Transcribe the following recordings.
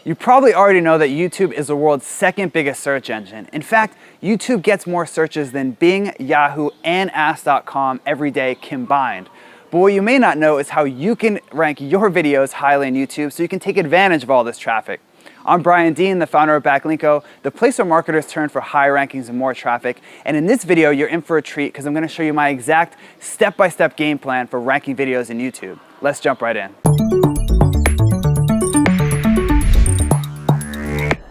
You probably already know that YouTube is the world's second biggest search engine. In fact, YouTube gets more searches than Bing, Yahoo, and Ask.com every day combined. But what you may not know is how you can rank your videos highly on YouTube so you can take advantage of all this traffic. I'm Brian Dean, the founder of Backlinko, the place where marketers turn for high rankings and more traffic. And in this video, you're in for a treat because I'm going to show you my exact step-by-step game plan for ranking videos in YouTube. Let's jump right in.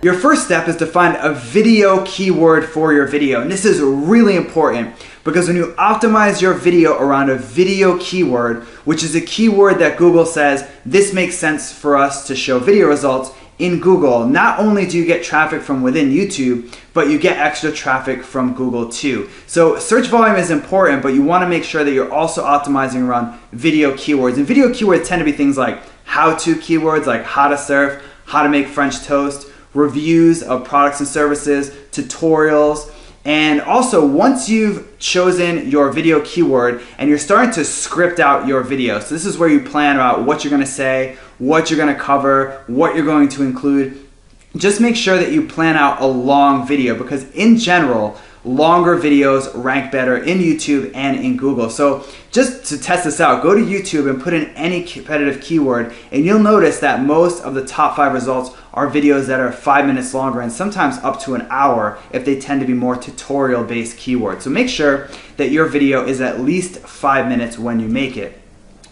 Your first step is to find a video keyword for your video. And this is really important because when you optimize your video around a video keyword, which is a keyword that Google says, this makes sense for us to show video results in Google, not only do you get traffic from within YouTube, but you get extra traffic from Google too. So search volume is important, but you want to make sure that you're also optimizing around video keywords. And video keywords tend to be things like how-to keywords, like how to surf, how to make French toast, reviews of products and services, tutorials, and also once you've chosen your video keyword and you're starting to script out your video. So this is where you plan out what you're going to say, what you're going to cover, what you're going to include. Just make sure that you plan out a long video because in general, longer videos rank better in YouTube and in Google. So just to test this out, go to YouTube and put in any competitive keyword and you'll notice that most of the top 5 results are videos that are 5 minutes longer and sometimes up to an hour if they tend to be more tutorial based keywords. So make sure that your video is at least 5 minutes when you make it.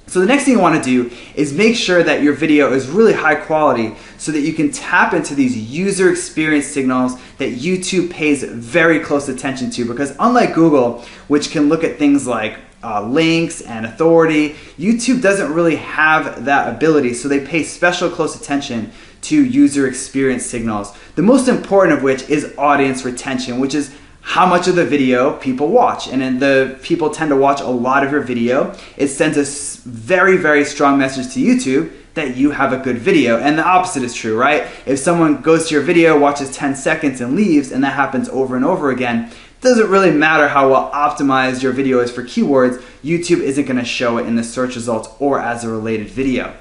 So the next thing you want to do is make sure that your video is really high quality so that you can tap into these user experience signals that YouTube pays very close attention to, because unlike Google, which can look at things like links and authority, YouTube doesn't really have that ability, so they pay special close attention to user experience signals. The most important of which is audience retention, which is how much of the video people watch. And then the people tend to watch a lot of your video. It sends a very, very strong message to YouTube that you have a good video. And the opposite is true, right? If someone goes to your video, watches 10 seconds and leaves, and that happens over and over again, it doesn't really matter how well optimized your video is for keywords, YouTube isn't gonna show it in the search results or as a related video.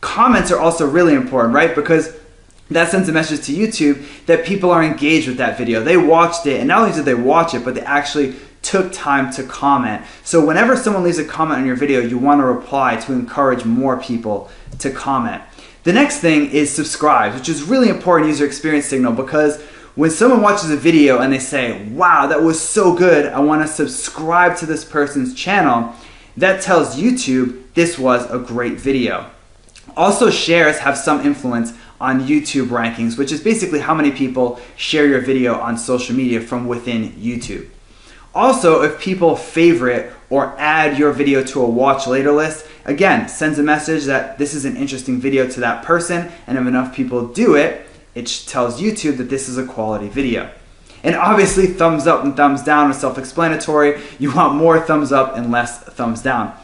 Comments are also really important, right? Because that sends a message to YouTube that people are engaged with that video. They watched it, and not only did they watch it, but they actually took time to comment. So whenever someone leaves a comment on your video, you want to reply to encourage more people to comment. The next thing is subscribe, which is really important user experience signal, because when someone watches a video and they say, wow, that was so good, I want to subscribe to this person's channel, that tells YouTube this was a great video. Also, shares have some influence on YouTube rankings, which is basically how many people share your video on social media from within YouTube. Also, if people favorite or add your video to a watch later list, again, sends a message that this is an interesting video to that person, and if enough people do it, it tells YouTube that this is a quality video. And obviously, thumbs up and thumbs down are self-explanatory. You want more thumbs up and less thumbs down.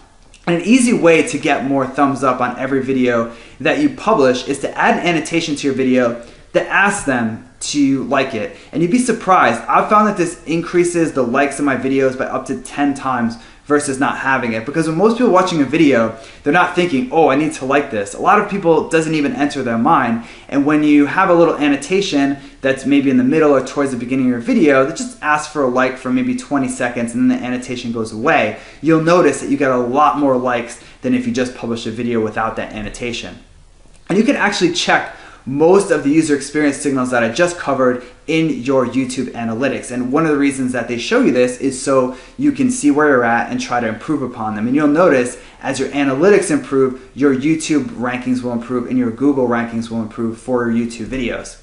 And an easy way to get more thumbs up on every video that you publish is to add an annotation to your video that asks them to like it. And you'd be surprised. I've found that this increases the likes of my videos by up to 10 times versus not having it. Because when most people are watching a video, they're not thinking, oh, I need to like this. A lot of people, it doesn't even enter their mind. And when you have a little annotation that's maybe in the middle or towards the beginning of your video that just asks for a like for maybe 20 seconds and then the annotation goes away, you'll notice that you get a lot more likes than if you just publish a video without that annotation. And you can actually check most of the user experience signals that I just covered in your YouTube analytics. And one of the reasons that they show you this is so you can see where you're at and try to improve upon them. And you'll notice as your analytics improve, your YouTube rankings will improve and your Google rankings will improve for your YouTube videos.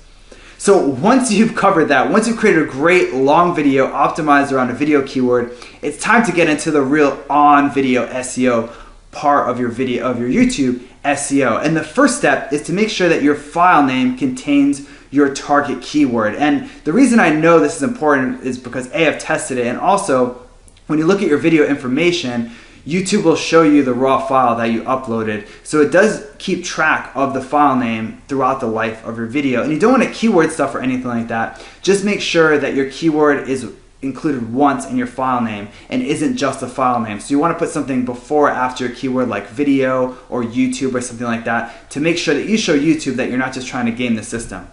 So once you've covered that, once you've created a great long video optimized around a video keyword, it's time to get into the real on-video SEO part of your video, of your YouTube SEO. And the first step is to make sure that your file name contains your target keyword. And the reason I know this is important is because A, I've tested it, and also when you look at your video information, YouTube will show you the raw file that you uploaded. So it does keep track of the file name throughout the life of your video. And you don't want to keyword stuff or anything like that. Just make sure that your keyword is included once in your file name and isn't just a file name. So you want to put something before or after a keyword like video or YouTube or something like that to make sure that you show YouTube that you're not just trying to game the system.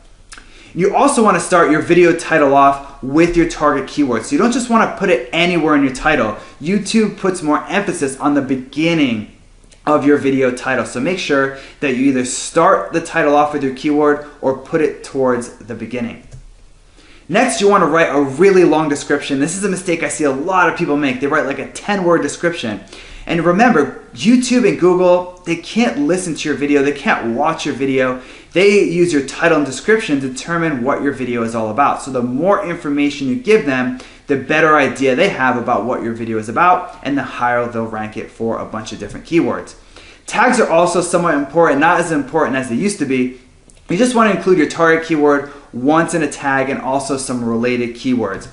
You also want to start your video title off with your target keyword. So you don't just want to put it anywhere in your title. YouTube puts more emphasis on the beginning of your video title. So make sure that you either start the title off with your keyword or put it towards the beginning. Next, you want to write a really long description. This is a mistake I see a lot of people make. They write like a 10-word description. And remember, YouTube and Google, they can't listen to your video. They can't watch your video. They use your title and description to determine what your video is all about. So the more information you give them, the better idea they have about what your video is about, and the higher they'll rank it for a bunch of different keywords. Tags are also somewhat important, not as important as they used to be. You just want to include your target keyword once in a tag and also some related keywords.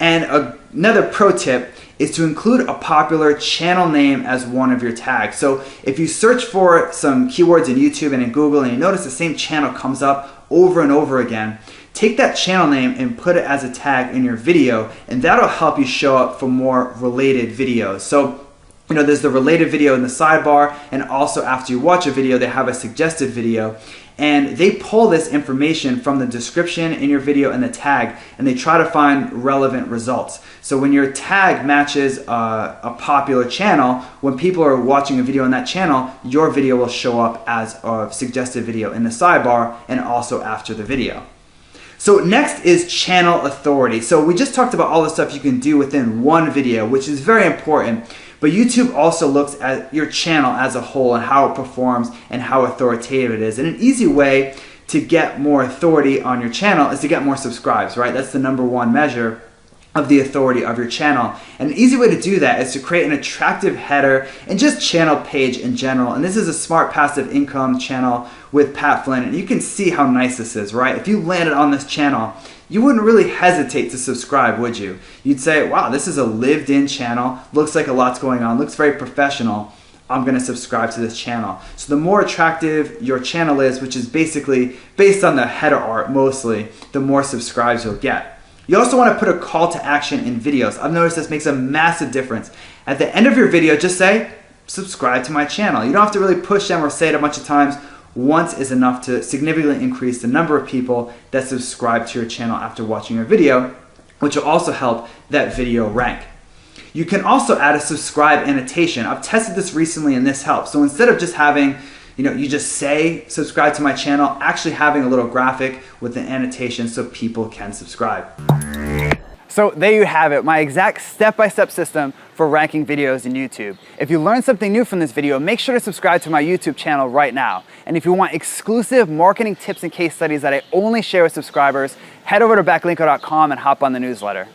And another pro tip is to include a popular channel name as one of your tags. So if you search for some keywords in YouTube and in Google and you notice the same channel comes up over and over again, take that channel name and put it as a tag in your video, and that'll help you show up for more related videos. So there's the related video in the sidebar, and also after you watch a video, they have a suggested video. And they pull this information from the description in your video and the tag, and they try to find relevant results. So when your tag matches a popular channel, when people are watching a video on that channel, your video will show up as a suggested video in the sidebar and also after the video. So next is channel authority. So we just talked about all the stuff you can do within one video, which is very important. But YouTube also looks at your channel as a whole and how it performs and how authoritative it is. And an easy way to get more authority on your channel is to get more subscribes, right? That's the #1 measure of the authority of your channel. And an easy way to do that is to create an attractive header and just channel page in general. And this is a smart passive income channel with Pat Flynn. And you can see how nice this is, right? If you landed on this channel, you wouldn't really hesitate to subscribe, would you? You'd say, wow, this is a lived-in channel, looks like a lot's going on, looks very professional. I'm gonna subscribe to this channel. So the more attractive your channel is, which is basically based on the header art mostly, the more subscribes you'll get. You also wanna put a call to action in videos. I've noticed this makes a massive difference. At the end of your video, just say, subscribe to my channel. You don't have to really push them or say it a bunch of times. Once is enough to significantly increase the number of people that subscribe to your channel after watching your video, which will also help that video rank. You can also add a subscribe annotation. I've tested this recently and this helps. So instead of just having, you just say subscribe to my channel, actually having a little graphic with an annotation so people can subscribe. So there you have it, my exact step-by-step system for ranking videos in YouTube. If you learned something new from this video, make sure to subscribe to my YouTube channel right now. And if you want exclusive marketing tips and case studies that I only share with subscribers, head over to backlinko.com and hop on the newsletter.